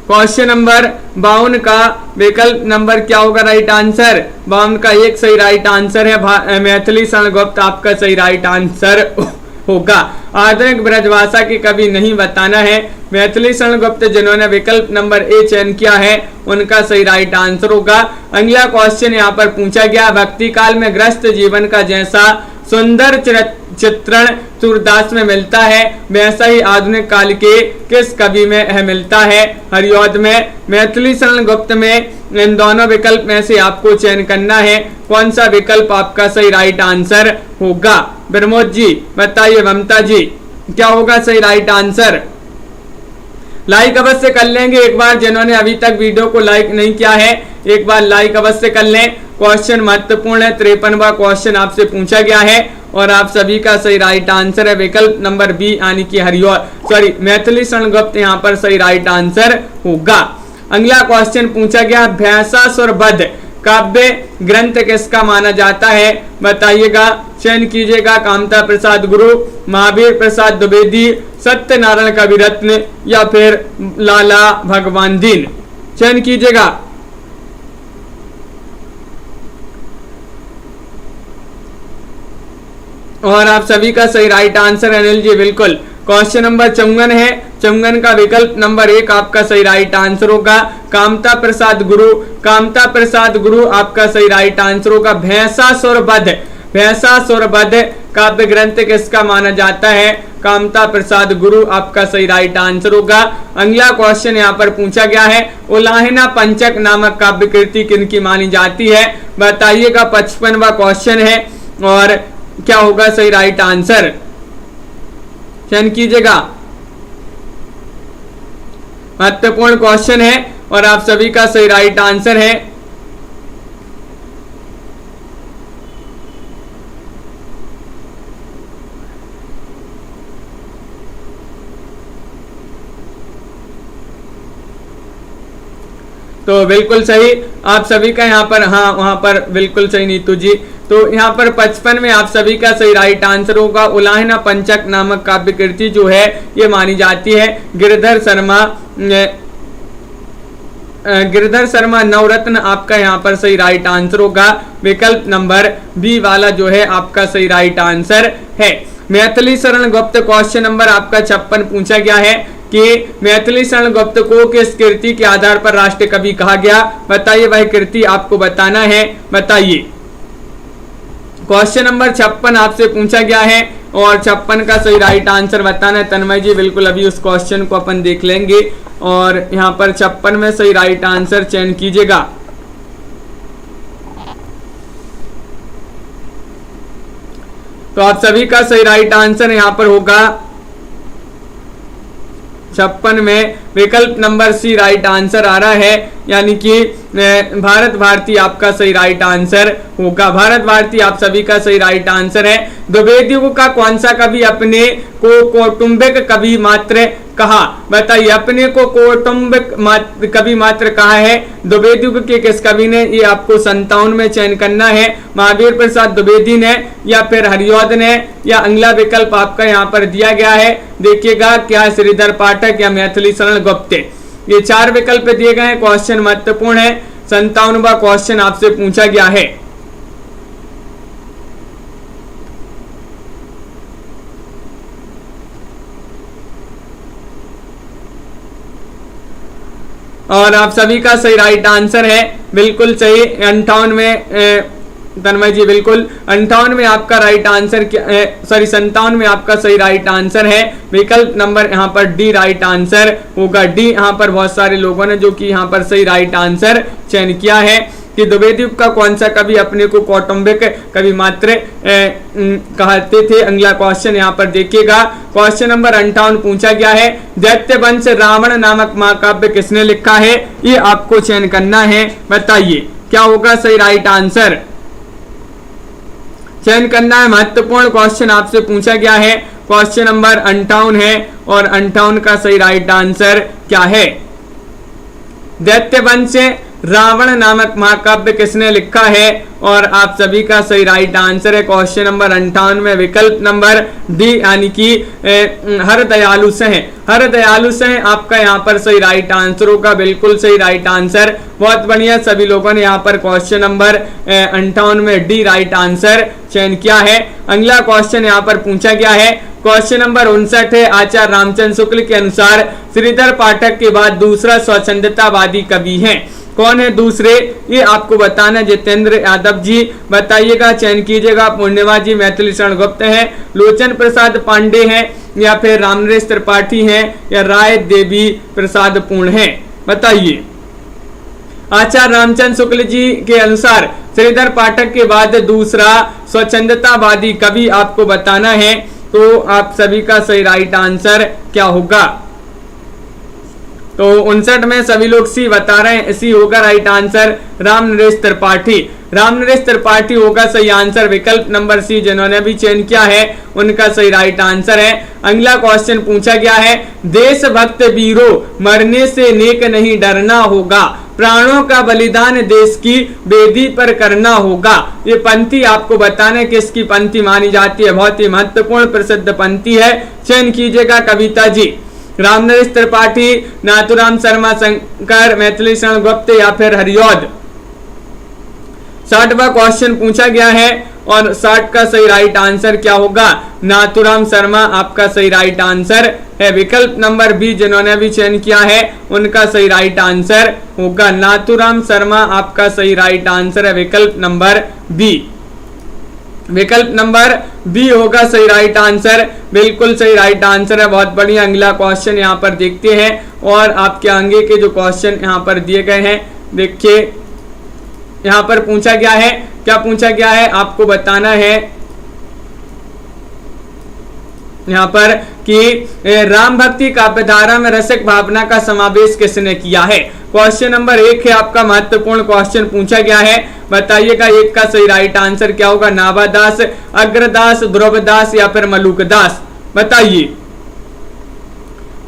क्वेश्चन नंबर 52 का विकल्प नंबर क्या होगा राइट आंसर? 52 का एक सही राइट आंसर है मैथिली शरण गुप्त आपका सही राइट आंसर होगा। आधुनिक ब्रजभाषा के कवि नहीं बताना है मैथिली शरण गुप्त। जिन्होंने विकल्प नंबर ए चयन किया है उनका सही राइट आंसर होगा। अगला क्वेश्चन यहाँ पर पूछा गया, भक्ति काल में ग्रस्त जीवन का जैसा सुंदर चित्रण सूरदास में मिलता है वैसा ही आधुनिक काल के किस कवि में मिलता है? हरिऔध में, मैथिली शरण गुप्त में। इन दोनों विकल्प में से आपको चयन करना है, कौन सा विकल्प आपका सही राइट आंसर होगा? प्रमोद जी बताइए, ममता जी क्या होगा सही राइट आंसर? लाइक अवश्य कर लेंगे एक बार, जिन्होंने अभी तक वीडियो को लाइक नहीं किया है एक बार लाइक अवश्य कर लें। क्वेश्चन महत्वपूर्ण है, 53वां क्वेश्चन आपसे पूछा गया है और आप सभी का सही राइट आंसर है विकल्प नंबर बी यानी कि हरिऔध मैथिली शरण गुप्त यहाँ पर सही राइट आंसर होगा। अगला क्वेश्चन पूछा गया, भैंसासुर वध काव्य ग्रंथ किसका माना जाता है? बताइएगा, चयन कीजिएगा। कामता प्रसाद गुरु, महावीर प्रसाद द्विवेदी, सत्यनारायण कविरत्न या फिर लाला भगवान दीन, चयन कीजिएगा। और आप सभी का सही राइट आंसर अनिल जी बिल्कुल क्वेश्चन नंबर 54 है, 54 का विकल्प नंबर 1 आपका सही राइट आंसर होगा। कामता प्रसाद गुरु, कामता प्रसाद गुरु आपका सही राइट आंसर होगा। भैंसासुर वध, भैंसासुर वध काव्य ग्रंथ किसका माना जाता है? कामता प्रसाद गुरु आपका सही राइट आंसर होगा। अगला क्वेश्चन यहाँ पर पूछा गया है, उलाहना पंचक नामक काव्य कृति किनकी मानी जाती है? बताइएगा, 55वां क्वेश्चन है और क्या होगा सही राइट आंसर? चयन कीजिएगा, महत्वपूर्ण क्वेश्चन है और आप सभी का सही राइट आंसर है तो बिल्कुल सही आप सभी का यहाँ पर, हाँ वहां पर बिल्कुल सही नीतू जी। तो यहाँ पर 55 में आप सभी का सही राइट आंसर होगा। उलाहना पंचक नामक काव्य कृति जो है ये मानी जाती है गिरधर शर्मा, गिरधर शर्मा नवरत्न आपका यहाँ पर सही राइट आंसर होगा। विकल्प नंबर बी वाला जो है आपका सही राइट आंसर है। मैथिली शरण गुप्त क्वेश्चन नंबर आपका 56 पूछा गया है कि मैथिली शरण गुप्त को किस कृति के आधार पर राष्ट्रीय कवि कहा गया? बताइए, वह कृति आपको बताना है, बताइए। क्वेश्चन नंबर 56 आपसे पूछा गया है और 56 का सही राइट आंसर बताना है। तन्मय जी बिल्कुल अभी उस क्वेश्चन को अपन देख लेंगे और यहाँ पर 56 में सही राइट आंसर चयन कीजिएगा। तो आप सभी का सही राइट आंसर यहाँ पर होगा 56 में विकल्प नंबर सी राइट आंसर आ रहा है, यानी कि भारत भारती आपका सही राइट आंसर होगा। भारत भारती आप सभी का सही राइट आंसर है। द्विवेदी का कौन सा कवि अपने को कौटुंबिक कवि मात्र कहा? बताइए, अपने को कौटुंबिक कवि मात्र कहा है द्विवेदी के किस कवि ने? ये आपको 57 में चयन करना है। महावीर प्रसाद द्विवेदी ने या फिर हरिऔध ने या अगला विकल्प आपका यहाँ पर दिया गया है, देखिएगा क्या श्रीधर पाठक या मैथिली शरण गुप्त। ये 4 विकल्प दिए गए हैं। क्वेश्चन महत्वपूर्ण है, 57वां क्वेश्चन आपसे पूछा गया है। और आप सभी का सही राइट आंसर है बिल्कुल सही। 58 में तन्मय जी बिल्कुल 58 में आपका राइट आंसर क्या है, सॉरी 57 में आपका सही राइट आंसर है विकल्प नंबर यहाँ पर डी राइट आंसर होगा। डी यहाँ पर बहुत सारे लोगों ने जो कि यहाँ पर सही राइट आंसर चयन किया है कि द्विवेदी का कौन सा कवि अपने को कौटुंबिक कवि मात्र कहते थे। अगला क्वेश्चन यहाँ पर देखिएगा, क्वेश्चन नंबर 58 पूछा गया है दैत्य वंश रावण नामक महाकाव्य किसने लिखा है, ये आपको चयन करना है। बताइए क्या होगा सही राइट आंसर, चयन करना है। महत्वपूर्ण क्वेश्चन आपसे पूछा गया है, क्वेश्चन नंबर 58 है और 58 का सही राइट आंसर क्या है। दैत्य वंश रावण नामक महाकाव्य किसने लिखा है, और आप सभी का सही राइट आंसर है क्वेश्चन नंबर 58 में विकल्प नंबर डी यानी कि हरदयालु सिंह। हरदयालु सिंह आपका यहाँ पर सही राइट आंसर होगा, बिल्कुल सही राइट आंसर। बहुत बढ़िया, सभी लोगों ने यहाँ पर क्वेश्चन नंबर 58 में डी राइट आंसर चयन किया है। अगला क्वेश्चन यहाँ पर पूछा गया है, क्वेश्चन नंबर 59 है आचार्य रामचंद्र शुक्ल के अनुसार श्रीधर पाठक के बाद दूसरा स्वच्छंदतावादी कवि है, कौन है दूसरे, ये आपको बताना। जितेंद्र यादव जी बताइएगा, चयन कीजिएगा। पूर्णिमा जी मैथिली शरण गुप्त है, लोचन प्रसाद पांडे हैं, या फिर रामनरेश त्रिपाठी हैं, या राय देवी प्रसाद पूर्ण है। बताइए आचार्य रामचंद्र शुक्ल जी के अनुसार श्रीधर पाठक के बाद दूसरा स्वच्छंदतावादी कवि आपको बताना है, तो आप सभी का सही राइट आंसर क्या होगा। तो 59 में सभी लोग सी बता रहे हैं, सी होगा राइट आंसर। रामनरेश त्रिपाठी, रामनरेश त्रिपाठी होगा सही आंसर, विकल्प नंबर सी जिन्होंने भी चयन किया है उनका सही राइट आंसर है। अगला क्वेश्चन पूछा गया है, देशभक्त वीरों मरने से नेक नहीं डरना होगा, प्राणों का बलिदान देश की वेदी पर करना होगा। ये पंक्ति आपको बताना है किसकी पंक्ति मानी जाती है, बहुत ही महत्वपूर्ण प्रसिद्ध पंक्ति है, चयन कीजिएगा कविता जी। रामनरेश त्रिपाठी, नाथुराम शर्मा शंकर, मैथिली शरण गुप्त, या फिर हरिऔध। 60वां क्वेश्चन पूछा गया है और 60 का सही राइट आंसर क्या होगा, नाथुराम शर्मा आपका सही राइट आंसर है, विकल्प नंबर बी जिन्होंने भी चयन किया है उनका सही राइट आंसर होगा। नाथुराम शर्मा आपका सही राइट आंसर है, विकल्प नंबर बी, विकल्प नंबर बी होगा सही राइट आंसर, बिल्कुल सही राइट आंसर है। बहुत बढ़िया, अगला क्वेश्चन यहाँ पर देखते हैं और आपके आगे के जो क्वेश्चन यहाँ पर दिए गए हैं देखिए, यहाँ पर पूछा गया है, क्या पूछा गया है आपको बताना है यहाँ पर कि राम भक्ति काव्यधारा में रसिक भावना का समावेश किसने किया है। क्वेश्चन नंबर 1 है आपका, महत्वपूर्ण क्वेश्चन पूछा गया है। बताइएगा एक का सही राइट आंसर क्या होगा, नाभादास, अग्रदास, ध्रुवदास, या फिर मलुकदास। बताइए,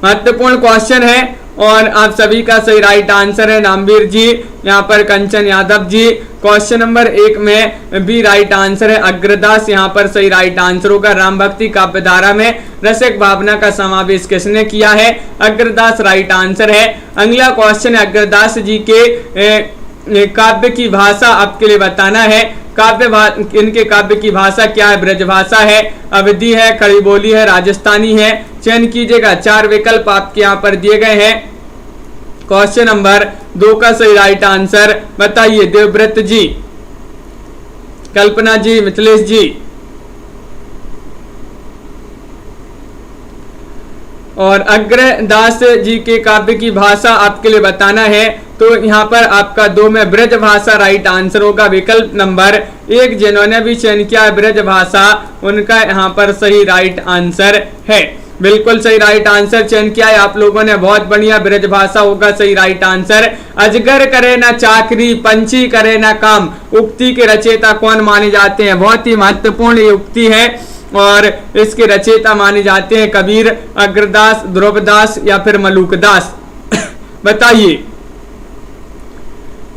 महत्वपूर्ण क्वेश्चन है और आप सभी का सही राइट आंसर है नामवीर जी, यहाँ पर कंचन यादव जी। क्वेश्चन नंबर 1 में भी राइट आंसर है अग्रदास, यहाँ पर सही राइट आंसर होगा। राम भक्ति काव्यधारा में रसिक भावना का समावेश किसने किया है, अग्रदास राइट आंसर है। अगला क्वेश्चन है अग्रदास जी के काव्य की भाषा आपके लिए बताना है। इनके काव्य की भाषा क्या है, ब्रज भाषा है, अवधी है, खड़ी बोली है, राजस्थानी है। चयन कीजिएगा, 4 विकल्प आपके यहाँ पर दिए गए हैं। क्वेश्चन नंबर 2 का सही राइट आंसर बताइए, देवव्रत जी, कल्पना जी, मिथिलेश जी। और अग्रदास जी के काव्य की भाषा आपके लिए बताना है, तो यहाँ पर आपका 2 में ब्रज भाषा राइट आंसर होगा, विकल्प नंबर 1 जिन्होंने भी चयन किया है ब्रज भाषा उनका यहाँ पर सही राइट आंसर है, बिल्कुल सही राइट आंसर चयन किया है आप लोगों ने, बहुत बढ़िया। ब्रज भाषा होगा सही राइट आंसर। अजगर करे ना चाकरी, पंछी करे ना काम, उक्ति के रचयिता कौन माने जाते हैं, बहुत ही महत्वपूर्ण ये उक्ति है और इसके रचयिता माने जाते हैं कबीर, अग्रदास, ध्रुवदास, या फिर मलुकदास। बताइए,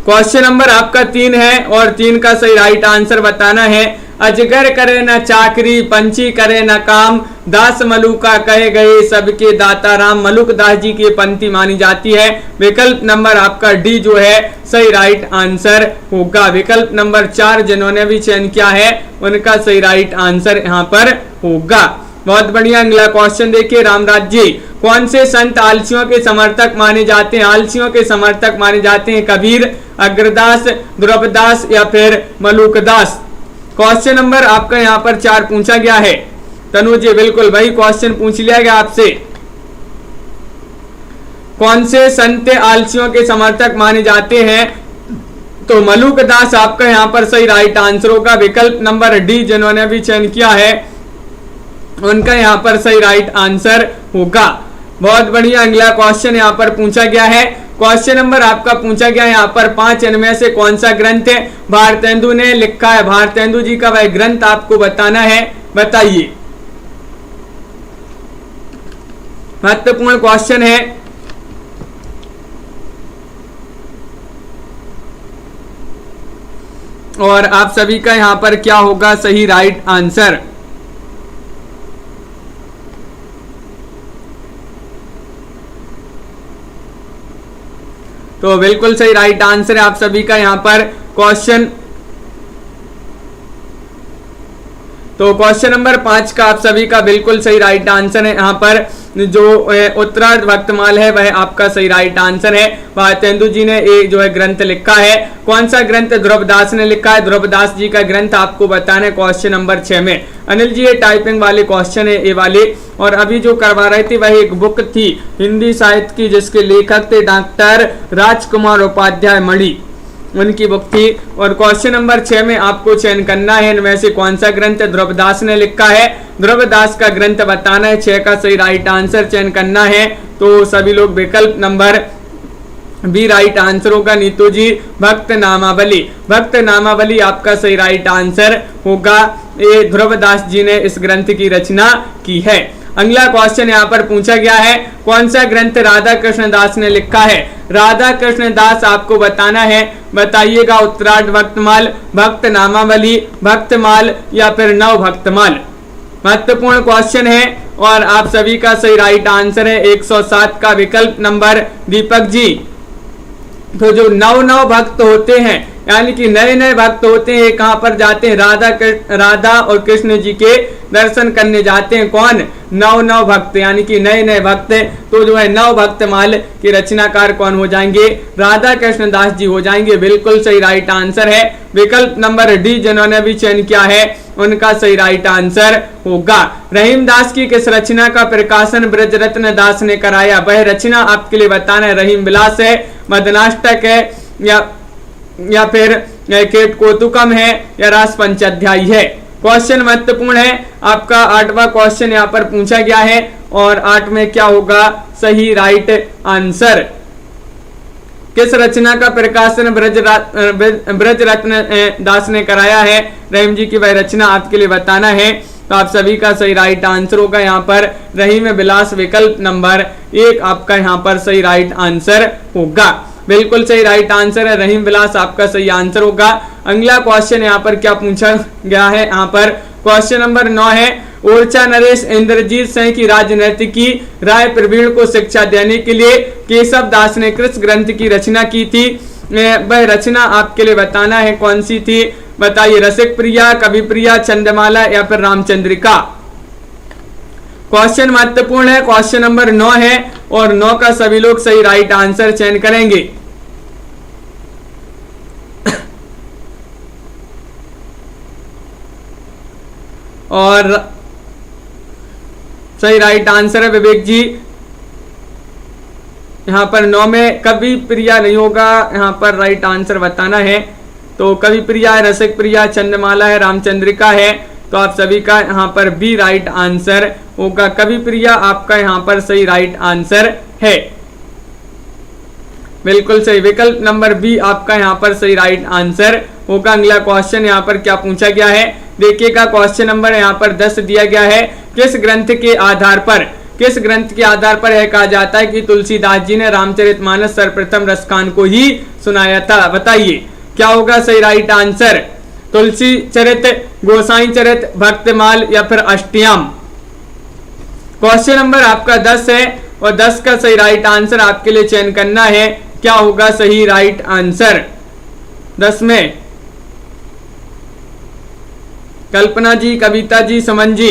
क्वेश्चन नंबर आपका 3 है और 3 का सही राइट आंसर बताना है। अजगर करे न चाकरी, पंछी करे न काम, दास मलुका कहे गए सबके दाता राम, मलुकदास जी की पंक्ति मानी जाती है। विकल्प नंबर आपका डी जो है सही राइट आंसर होगा, विकल्प नंबर 4 जिन्होंने भी चयन किया है उनका सही राइट आंसर यहाँ पर होगा। बहुत बढ़िया, अगला क्वेश्चन देखिए रामराज जी, कौन से संत आलसियों के समर्थक माने जाते हैं? आलसियों के समर्थक माने जाते हैं कबीर, अग्रदास, ध्रुवदास या फिर मलूकदास। क्वेश्चन नंबर आपका यहाँ पर 4 पूछा गया है। तनु जी बिल्कुल भाई क्वेश्चन पूछ लिया गया आपसे। कौन से संत आलसियों के समर्थक माने जाते हैं? तो मलूकदास आपका यहाँ पर सही राइट आंसर होगा। विकल्प नंबर डी जिन्होंने भी चयन किया है उनका यहाँ पर सही राइट आंसर होगा। बहुत बढ़िया। अगला क्वेश्चन यहाँ पर पूछा गया है। क्वेश्चन नंबर आपका पूछा गया है यहाँ पर 5 इनमें से कौन सा ग्रंथ भारतेंदु ने लिखा है? भारतेंदु जी का वह ग्रंथ आपको बताना है, बताइए। महत्वपूर्ण क्वेश्चन है। और आप सभी का यहाँ पर क्या होगा सही राइट आंसर? तो बिल्कुल सही राइट आंसर है आप सभी का यहाँ पर क्वेश्चन। तो क्वेश्चन नंबर 5 का आप सभी का बिल्कुल सही राइट आंसर है। यहाँ पर जो उत्तरार्ध भक्तमाल है वह आपका सही राइट आंसर है। भारतेंदु जी ने ये जो है ग्रंथ लिखा है। कौन सा ग्रंथ ध्रुवदास ने लिखा है? ध्रुवदास जी का ग्रंथ आपको बताना है क्वेश्चन नंबर 6 में। अनिल जी ये टाइपिंग वाले क्वेश्चन है ये वाले, और अभी जो करवा रहे थे वह एक बुक थी हिंदी साहित्य की जिसके लेखक थे डॉक्टर राजकुमार उपाध्याय मणि, उनकी बुक थी। और क्वेश्चन नंबर 6 में आपको चयन करना है इनमें से कौन सा ग्रंथ ध्रुवदास ने लिखा है। ध्रुवदास का ग्रंथ बताना है। 6 का सही राइट आंसर चयन करना है। तो सभी लोग विकल्प नंबर बी राइट आंसर होगा। नीतू जी भक्त नामावली, भक्त नामावली आपका सही राइट आंसर होगा। ये ध्रुवदास जी ने इस ग्रंथ की रचना की है। अगला क्वेश्चन यहाँ पर पूछा गया है। कौन सा ग्रंथ राधा कृष्ण दास ने लिखा है? राधा कृष्ण दास आपको बताना है, बताइएगा। उत्तरार्ध भक्तमाल, भक्त नामावली, भक्तमाल या फिर नव भक्तमाल। महत्वपूर्ण क्वेश्चन है और आप सभी का सही राइट आंसर है 107 का विकल्प नंबर दीपक जी। तो जो नव भक्त होते हैं यानी कि नए नए भक्त होते हैं, कहां पर जाते हैं? राधा और कृष्ण जी के दर्शन करने जाते हैं। कौन? नव भक्त यानी कि नए नए भक्त। तो जो है नव भक्तमाल के रचनाकार कौन हो जाएंगे? राधा कृष्ण दास जी हो जाएंगे। बिल्कुल सही राइट आंसर है। विकल्प नंबर डी जिन्होंने भी चयन किया है उनका सही राइट आंसर होगा। रहीम दास की किस रचना का प्रकाशन ब्रजरत्न दास ने कराया? वह रचना आपके लिए बताना है। रहीम विलास है, मदनाष्टक है या फिर केट कोतुकम है या रास पंचाध्यायी है। क्वेश्चन महत्वपूर्ण है आपका। 8वां क्वेश्चन यहाँ पर पूछा गया है और 8 में क्या होगा सही राइट आंसर? किस रचना का प्रकाशन ब्रजरत्न दास ने कराया है? रहीम जी की वह रचना आपके लिए बताना है। तो आप सभी का सही राइट आंसर होगा यहाँ पर रहीम विलास। विकल्प नंबर 1 आपका यहाँ पर सही राइट आंसर होगा। बिल्कुल सही राइट आंसर है, रहीम विलास आपका सही आंसर होगा। अगला क्वेश्चन यहाँ पर क्या पूछा गया है? यहाँ पर क्वेश्चन नंबर 9 है। ओरछा नरेश इंद्रजीत सिंह की राजनीति की राय प्रवीण को शिक्षा देने के लिए केशव दास ने किस ग्रंथ की रचना की थी? वह रचना आपके लिए बताना है कौन सी थी, बताइए। रसिक प्रिया, कवि प्रिया, चंद्रमाला या फिर रामचंद्रिका। क्वेश्चन महत्वपूर्ण है। क्वेश्चन नंबर 9 है और 9 का सभी लोग सही राइट आंसर चयन करेंगे। और सही राइट आंसर है विवेक जी। यहाँ पर 9 में कवि प्रिया नहीं होगा, यहाँ पर राइट आंसर बताना है। तो कवि प्रिया है, रसिक प्रिया, चंद्रमाला है, रामचंद्रिका है। तो आप सभी का यहाँ पर बी राइट आंसर होगा। कवि प्रिया आपका यहाँ पर सही राइट आंसर है। बिल्कुल सही। विकल्प नंबर बी आपका यहाँ पर सही राइट आंसर होगा। अगला क्वेश्चन यहाँ पर क्या पूछा गया है देखिएगा। क्वेश्चन नंबर यहाँ पर 10 दिया गया है। किस ग्रंथ के आधार पर यह कहा जाता है कि तुलसीदास जी ने रामचरितमानस सर्वप्रथम रसखान को ही सुनाया था? बताइए क्या होगा सही राइट आंसर? तुलसी चरित, गोसाई चरित, भक्तमाल या फिर अष्टयाम। क्वेश्चन नंबर आपका 10 है और 10 का सही राइट आंसर आपके लिए चयन करना है। क्या होगा सही राइट आंसर 10 में? कल्पना जी, कविता जी, समन जी।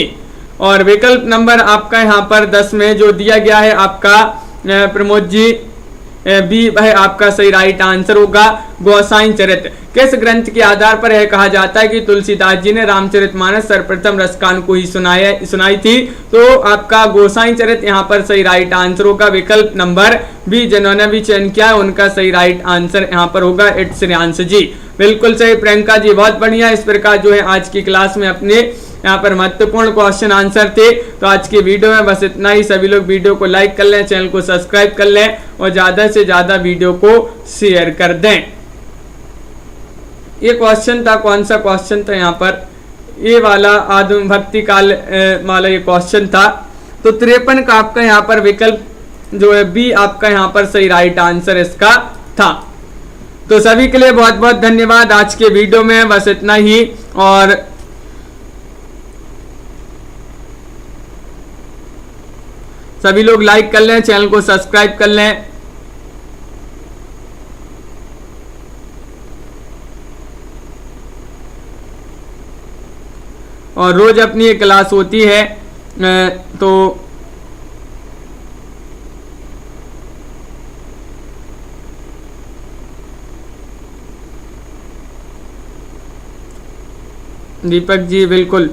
और विकल्प नंबर आपका यहाँ पर 10 में जो दिया गया है आपका प्रमोद जी बी वह आपका सही राइट आंसर होगा। गोसाई चरित किस ग्रंथ के आधार पर यह कहा जाता है कि तुलसीदास जी ने रामचरितमानस सर्वप्रथम रसकान को ही सुनाई थी? तो आपका गोसाई चरित यहाँ पर सही राइट आंसर होगा। विकल्प नंबर बी जिन्होंने भी चयन किया है उनका सही राइट आंसर यहाँ पर होगा इट्स श्रेयांश जी। बिल्कुल सही प्रियंका जी, बहुत बढ़िया। इस प्रकार जो है आज की क्लास में अपने यहाँ पर महत्वपूर्ण क्वेश्चन आंसर थे। तो आज की वीडियो में बस इतना ही। सभी लोग वीडियो को लाइक कर लें, चैनल को सब्सक्राइब कर लें और ज्यादा से ज्यादा वीडियो को शेयर कर दें। ये क्वेश्चन था, कौन सा क्वेश्चन था यहाँ पर? ये वाला आदम भक्ति काल वाला ये क्वेश्चन था। तो 53 का आपका यहाँ पर विकल्प जो है बी आपका यहाँ पर सही राइट आंसर इसका था। तो सभी के लिए बहुत बहुत धन्यवाद। आज के वीडियो में बस इतना ही। और सभी लोग लाइक कर लें, चैनल को सब्सक्राइब कर लें। और रोज अपनी एक क्लास होती है। तो दीपक जी, बिल्कुल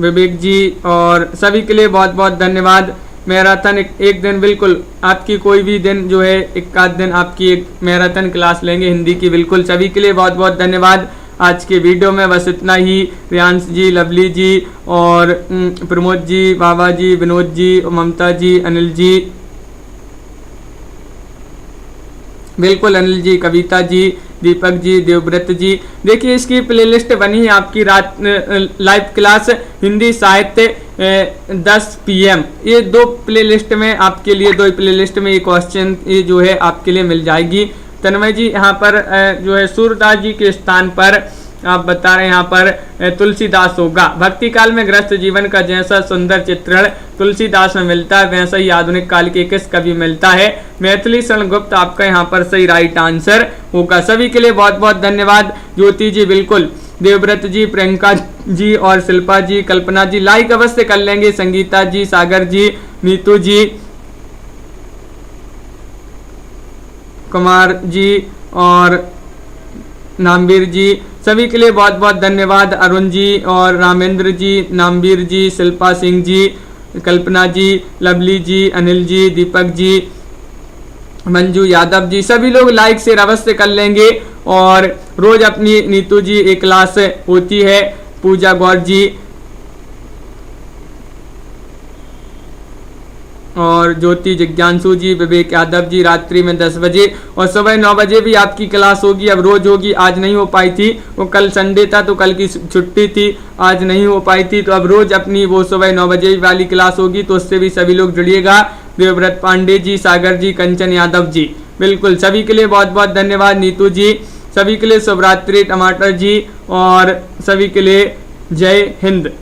विवेक जी, और सभी के लिए बहुत बहुत धन्यवाद। मैराथन एक दिन बिल्कुल आपकी कोई भी दिन जो है एक आध दिन आपकी एक मैराथन क्लास लेंगे हिंदी की। बिल्कुल सभी के लिए बहुत बहुत धन्यवाद। आज के वीडियो में बस इतना ही। रियांश जी, लवली जी और प्रमोद जी, बाबा जी, विनोद जी, ममता जी, अनिल जी, बिल्कुल अनिल जी, कविता जी, दीपक जी, देवव्रत जी। देखिए इसकी प्लेलिस्ट बनी है आपकी रात लाइव क्लास हिंदी साहित्य 10 PM। ये 2 प्लेलिस्ट में आपके लिए 2 प्लेलिस्ट में ये क्वेश्चन ये जो है आपके लिए मिल जाएगी। तन्मय जी यहाँ पर जो है सूरदास जी के स्थान पर आप बता रहे हैं यहाँ पर तुलसीदास होगा। भक्ति काल में ग्रस्त जीवन का जैसा सुंदर चित्रण तुलसीदास में मिलता है वैसा ही आधुनिक काल के किस कवि मिलता है? मैथिली शरण गुप्त आपका यहाँ पर सही राइट आंसर होगा। सभी के लिए बहुत बहुत धन्यवाद। ज्योति जी, बिल्कुल देवव्रत जी, प्रियंका जी और शिल्पा जी, कल्पना जी लाइक अवश्य कर लेंगे। संगीता जी, सागर जी, नीतू जी, कुमार जी और नामवीर जी, सभी के लिए बहुत बहुत धन्यवाद। अरुण जी और रामेंद्र जी, नामवीर जी, शिल्पा सिंह जी, कल्पना जी, लवली जी, अनिल जी, दीपक जी, मंजू यादव जी, सभी लोग लाइक शेयर अवश्य कर लेंगे। और रोज अपनी नीतू जी एक क्लास होती है, पूजा गौर जी और ज्योति जिज्ञांसु जी, विवेक यादव जी रात्रि में 10 बजे और सुबह 9 बजे भी आपकी क्लास होगी। अब रोज होगी, आज नहीं हो पाई थी, वो कल संडे था तो कल की छुट्टी थी, आज नहीं हो पाई थी। तो अब रोज अपनी वो सुबह 9 बजे वाली क्लास होगी, तो उससे भी सभी लोग जुड़िएगा। देवव्रत पांडे जी, सागर जी, कंचन यादव जी, बिल्कुल सभी के लिए बहुत बहुत धन्यवाद। नीतू जी, सभी के लिए शुभरात्रि। टमाटर जी और सभी के लिए जय हिंद।